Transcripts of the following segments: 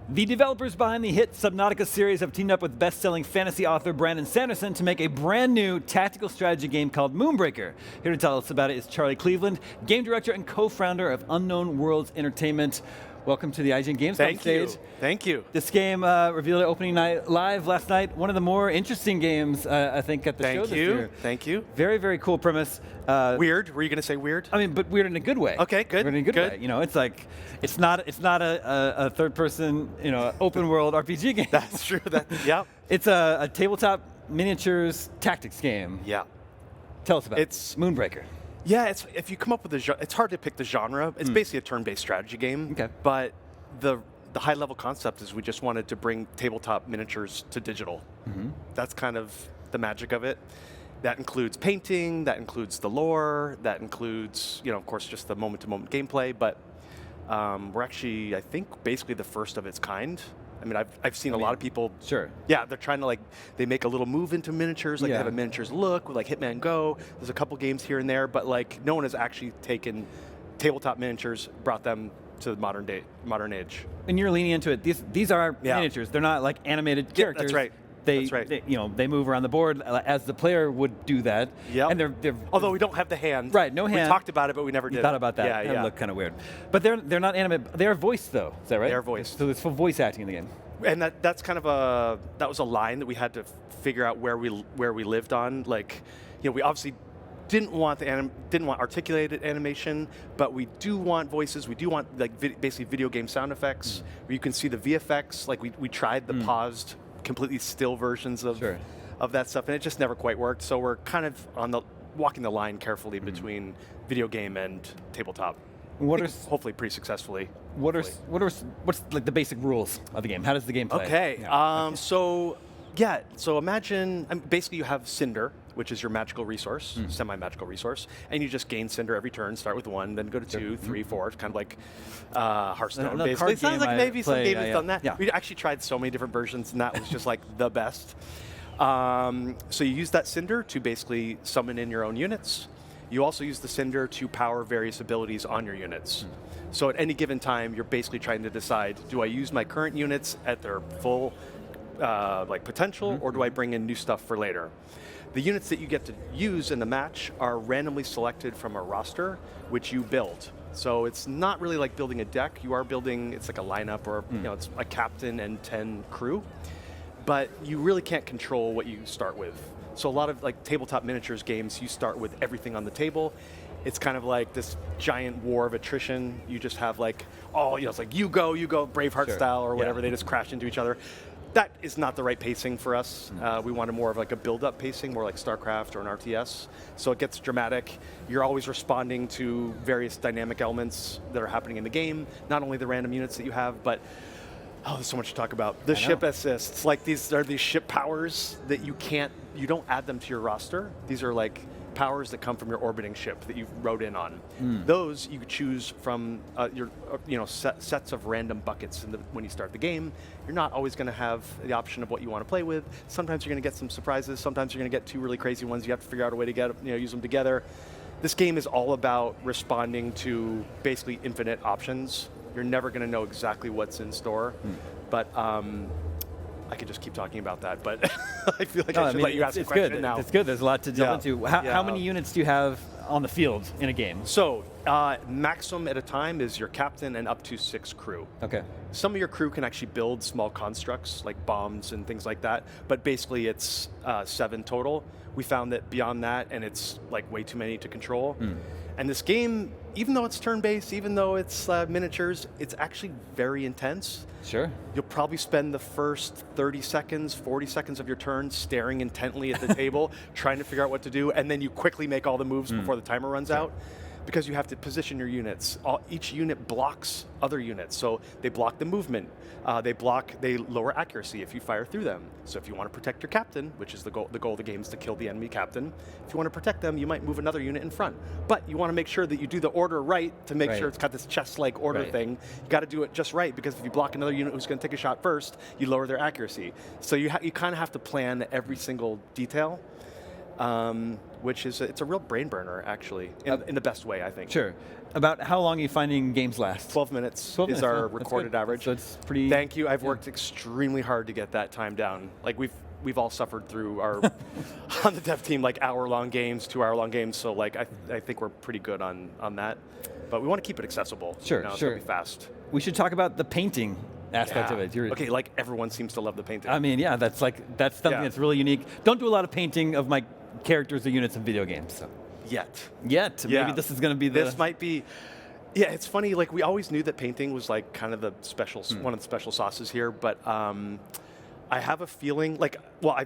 The developers behind the hit Subnautica series have teamed up with best-selling fantasy author Brandon Sanderson to make a brand new tactical strategy game called Moonbreaker. Here to tell us about it is Charlie Cleveland, game director and co-founder of Unknown Worlds Entertainment. Welcome to the IGN gamescom stage. Thank you. This game revealed at opening night live last night. One of the more interesting games, I think, at the show this year. Thank you. Very, very cool premise. Weird? Were you going to say weird? I mean, but weird in a good way. Okay, good. Weird in a good way. You know, it's like it's not a third-person, open world RPG game. That's true. Yeah. It's a tabletop miniatures tactics game. Yeah. Tell us about it. It's Moonbreaker. Yeah, if you come up with it's hard to pick the genre. It's basically a turn-based strategy game. Okay. But the high-level concept is we just wanted to bring tabletop miniatures to digital. That's kind of the magic of it. That includes painting, that includes the lore, that includes, of course, just the moment-to-moment gameplay. But we're actually, I think, basically the first of its kind. I mean, I've seen a lot of people. Sure. Yeah, they're trying to they make a little move into miniatures, they have a miniatures look with Hitman Go. There's a couple games here and there, but no one has actually taken tabletop miniatures, brought them to the modern age. And you're leaning into it. These are miniatures. They're not like animated characters. That's right. They move around the board as the player would do that. Yeah. And they're although we don't have the hand. Right, no hand. We talked about it, but we never did. Thought about that. Yeah, That looked kind of weird. But they're not animated. They are voiced though. Is that right? They are voiced. So there's full voice acting in the game. And that's kind of that was a line that we had to figure out where we lived on. We obviously didn't want articulated animation, but we do want voices. We do want basically video game sound effects where you can see the VFX. We tried the paused, completely still versions of that stuff, and it just never quite worked. So we're kind of walking the line carefully between video game and tabletop. Hopefully pretty successfully. What's the basic rules of the game? How does the game play? Okay. So imagine basically you have Cinder, which is your magical resource, semi-magical resource, and you just gain Cinder every turn. Start with 1, then go to 2, 3, 4. It's kind of like Hearthstone. Basically, it sounds like maybe some game has done that. Yeah. We actually tried so many different versions, and that was just the best. So you use that Cinder to basically summon in your own units. You also use the Cinder to power various abilities on your units. So at any given time, you're basically trying to decide, do I use my current units at their full potential, or do I bring in new stuff for later? The units that you get to use in the match are randomly selected from a roster, which you build. So it's not really like building a deck. You are building, it's like a lineup, or it's a captain and 10 crew. But you really can't control what you start with. So a lot of tabletop miniatures games, you start with everything on the table. It's kind of like this giant war of attrition. You just have it's like you go, Braveheart style or whatever. They just crash into each other. That is not the right pacing for us. We wanted more of a build-up pacing, more like StarCraft or an RTS. So it gets dramatic. You're always responding to various dynamic elements that are happening in the game. Not only the random units that you have, but there's so much to talk about. The ship assists, these ship powers that you don't add them to your roster. These are powers that come from your orbiting ship that you rode in on. Those you choose from your sets of random buckets when you start the game. You're not always going to have the option of what you want to play with. Sometimes you're going to get some surprises. Sometimes you're going to get 2 really crazy ones. You have to figure out a way to use them together. This game is all about responding to basically infinite options. You're never going to know exactly what's in store, but I could just keep talking about that, but I feel like I should let you ask a question now. It's good. There's a lot to delve into. How many units do you have on the field in a game? So maximum at a time is your captain and up to 6 crew. Okay. Some of your crew can actually build small constructs like bombs and things like that, but basically it's 7 total. We found that beyond that, and it's way too many to control. And this game, even though it's turn-based, even though it's miniatures, it's actually very intense. Sure. You'll probably spend the first 30 seconds, 40 seconds of your turn staring intently at the table, trying to figure out what to do, and then you quickly make all the moves before the timer runs out. Because you have to position your units. Each unit blocks other units. So they block the movement. They lower accuracy if you fire through them. So if you want to protect your captain, which is the goal of the game is to kill the enemy captain, if you want to protect them, you might move another unit in front. But you want to make sure that you do the order right to make sure it's got this chess-like order thing. You got to do it just right, because if you block another unit who's going to take a shot first, you lower their accuracy. So you kind of have to plan every single detail. Which is it's a real brain burner, actually, in the best way, I think. Sure. About how long are you finding games last? 12 minutes 12 is minutes, our huh? That's recorded good. average. So it's pretty. Thank you. I've worked extremely hard to get that time down. Like we've all suffered through our on the dev team like hour-long games, 2-hour-long games. So like I think we're pretty good on that. But we want to keep it accessible. Sure, It's sure. gonna be fast. We should talk about the painting aspect of it. Okay, like everyone seems to love the painting. I mean, yeah, that's something Yeah. that's really unique. Don't do a lot of painting of my characters or units in video games. So. Yet. Maybe this is going to be the. This might be. Yeah, it's funny. Like we always knew that painting was like kind of the special, one of the special sauces here. But I have a feeling like, well,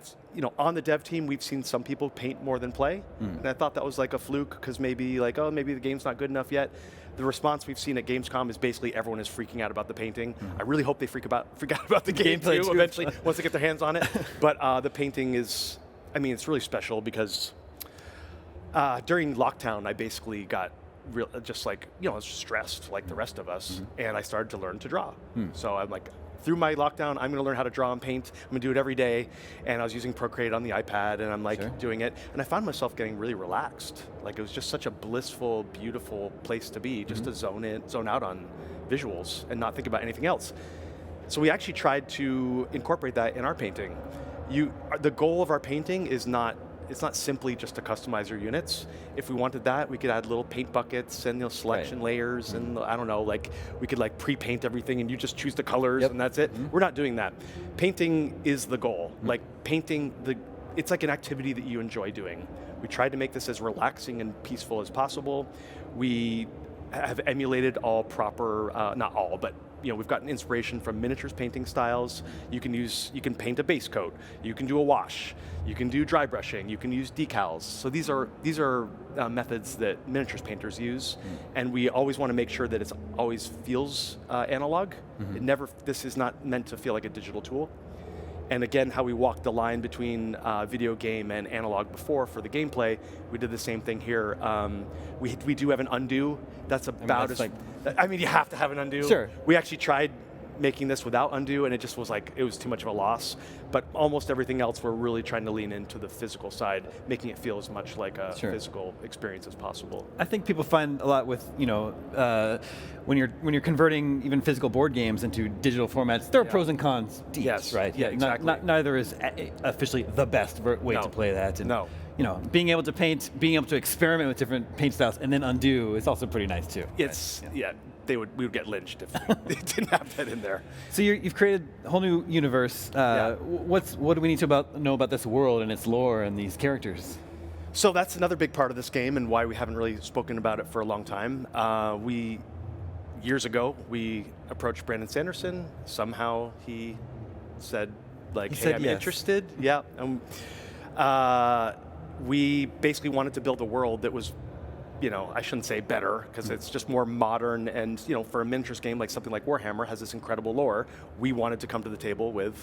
on the dev team we've seen some people paint more than play, and I thought that was like a fluke because maybe the game's not good enough yet. The response we've seen at Gamescom is basically everyone is freaking out about the painting. I really hope they freak out about the game Gameplay too too. eventually once they get their hands on it. But the painting is, I mean, it's really special because during lockdown I basically got I was stressed like the rest of us, and I started to learn to draw. So I'm like, through my lockdown, I'm going to learn how to draw and paint. I'm going to do it every day. And I was using Procreate on the iPad, and I'm like doing it. And I found myself getting really relaxed. Like it was just such a blissful, beautiful place to be, just to zone out on visuals and not think about anything else. So we actually tried to incorporate that in our painting. The goal of our painting is it's not simply just to customize your units. If we wanted that, we could add little paint buckets and selection layers, and I don't know, like we could like pre-paint everything and you just choose the colors and that's it. We're not doing that. Painting is the goal. Like painting, it's like an activity that you enjoy doing. We tried to make this as relaxing and peaceful as possible. We have emulated all proper, not all, but we've gotten inspiration from miniatures painting styles. You can paint a base coat. You can do a wash. You can do dry brushing. You can use decals. So these are methods that miniatures painters use, and we always want to make sure that it always feels analog. This is not meant to feel like a digital tool. And again, how we walked the line between video game and analog before for the gameplay, we did the same thing here. We do have an undo. That's about you have to have an undo. Sure. We actually tried making this without undo, and it just was like, it was too much of a loss. But almost everything else, we're really trying to lean into the physical side, making it feel as much like a physical experience as possible. I think people find a lot with, when you're converting even physical board games into digital formats, there are pros and cons to each, right? Yeah, exactly. Neither is officially the best way to play that. And, no. Being able to paint, being able to experiment with different paint styles and then undo is also pretty nice too. We would get lynched if they didn't have that in there. So you've created a whole new universe. What do we need to know about this world and its lore and these characters? So that's another big part of this game and why we haven't really spoken about it for a long time. Years ago, we approached Brandon Sanderson. Somehow he said, hey, I'm interested. Yeah. We basically wanted to build a world that was, I shouldn't say better, because it's just more modern, and for a miniatures game like something like Warhammer has this incredible lore. We wanted to come to the table with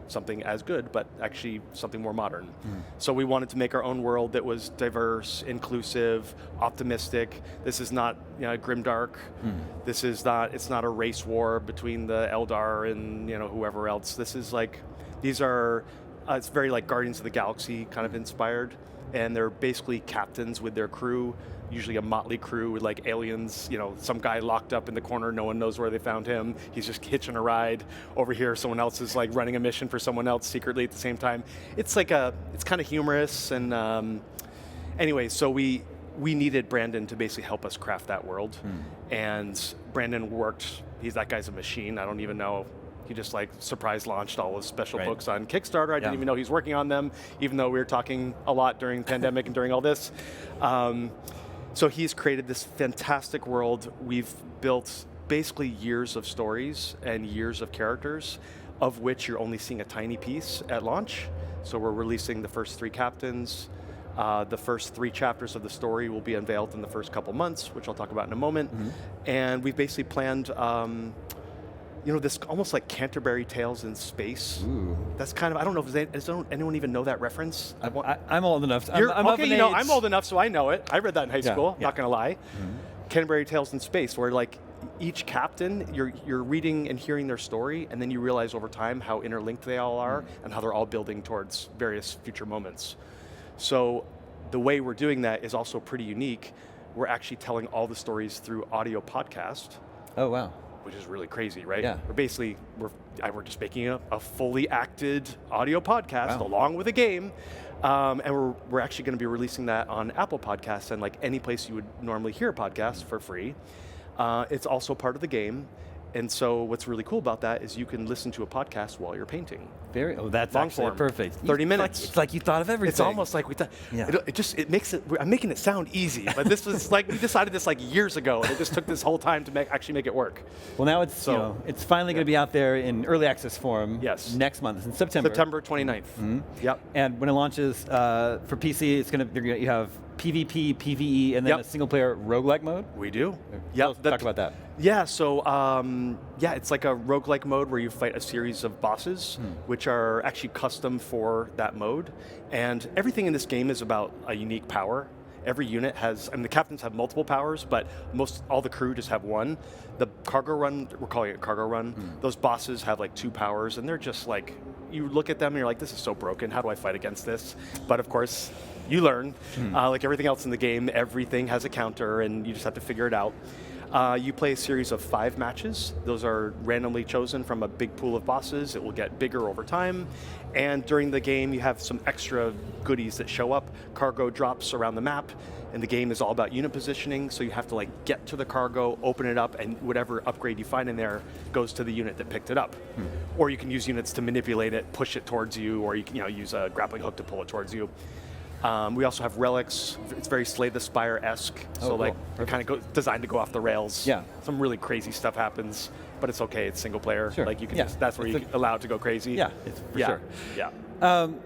something as good, but actually something more modern. So we wanted to make our own world that was diverse, inclusive, optimistic. This is not grimdark. This is not. It's not a race war between the Eldar and whoever else. This is like, these are. It's very like Guardians of the Galaxy kind of inspired, and they're basically captains with their crew. Usually a motley crew with like aliens, some guy locked up in the corner, no one knows where they found him. He's just hitching a ride. Over here, someone else is like running a mission for someone else secretly at the same time. It's kind of humorous, and anyway, so we needed Brandon to basically help us craft that world. And Brandon that guy's a machine. I don't even know. He just surprise launched all his special books on Kickstarter. I didn't even know he was working on them, even though we were talking a lot during the pandemic and during all this. So he's created this fantastic world. We've built basically years of stories and years of characters, of which you're only seeing a tiny piece at launch. So we're releasing the first 3 captains. The first 3 chapters of the story will be unveiled in the first couple months, which I'll talk about in a moment. And we've basically planned this almost like Canterbury Tales in space. Ooh. That's kind of, I don't know if does anyone even know that reference? I'm old enough. I'm okay, of an age. I'm old enough, so I know it. I read that in high school, not gonna lie. Canterbury Tales in Space, where each captain, you're reading and hearing their story, and then you realize over time how interlinked they all are and how they're all building towards various future moments. So the way we're doing that is also pretty unique. we're actually telling all the stories through audio podcast, Oh, wow. which is really crazy, right? Yeah. We're just making a fully acted audio podcast Wow. along with a game. And we're actually going to be releasing that on Apple Podcasts and like any place you would normally hear a podcast for free. It's also part of the game. And so what's really cool about that is you can listen to a podcast while you're painting. That's Long actually form. perfect. 30 minutes. It's like you thought of everything. It's almost like we thought. Yeah. It makes it. I'm making it sound easy, but this was like we decided this like years ago, and it just took this whole time to actually make it work. Well, now it's it's finally going to be out there in early access form. Yes. Next month, in September. September 29th. Mm-hmm. Yep. And when it launches for PC, you have PvP, PvE, and then Yep. a single player roguelike mode. We do. Yeah. Talk about that. Yeah, so it's like a roguelike mode where you fight a series of bosses, which are actually custom for that mode. And everything in this game is about a unique power. Every unit has, the captains have multiple powers, but all the crew just have one. The cargo run, we're calling it cargo run, those bosses have like 2 powers, and they're just like, you look at them and you're like, this is so broken, how do I fight against this? But of course, you learn. Like everything else in the game, everything has a counter, and you just have to figure it out. You play a series of 5 matches. Those are randomly chosen from a big pool of bosses. It will get bigger over time. And during the game, you have some extra goodies that show up. Cargo drops around the map, and the game is all about unit positioning. So you have to like get to the cargo, open it up, and whatever upgrade you find in there goes to the unit that picked it up. Or you can use units to manipulate it, push it towards you, or you can use a grappling hook to pull it towards you. We also have relics. It's very Slay the Spire-esque, so cool. like they're kind of designed to go off the rails. Yeah. Some really crazy stuff happens, but it's okay. It's single player. Sure. Like you can Yeah. that's where you're allowed to go crazy. Yeah, it's for sure. Yeah.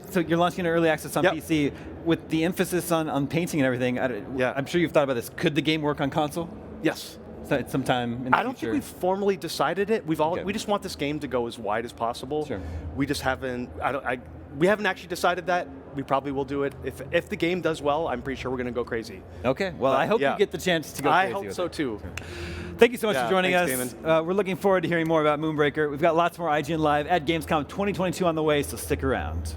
So you're launching an early access on Yep. PC with the emphasis on painting and everything. I'm sure you've thought about this. Could the game work on console? Yes. Sometime in the I don't future? think we've formally decided it. Okay. We just want this game to go as wide as possible. Sure. We just haven't. We haven't actually decided that. We probably will do it if the game does well. I'm pretty sure we're going to go crazy. Okay. Well, I hope yeah. you get the chance to go I crazy hope with so it. too. Thank you so much Yeah, for joining thanks, us. We're looking forward to hearing more about Moonbreaker. We've got lots more IGN Live at Gamescom 2022 on the way, so stick around.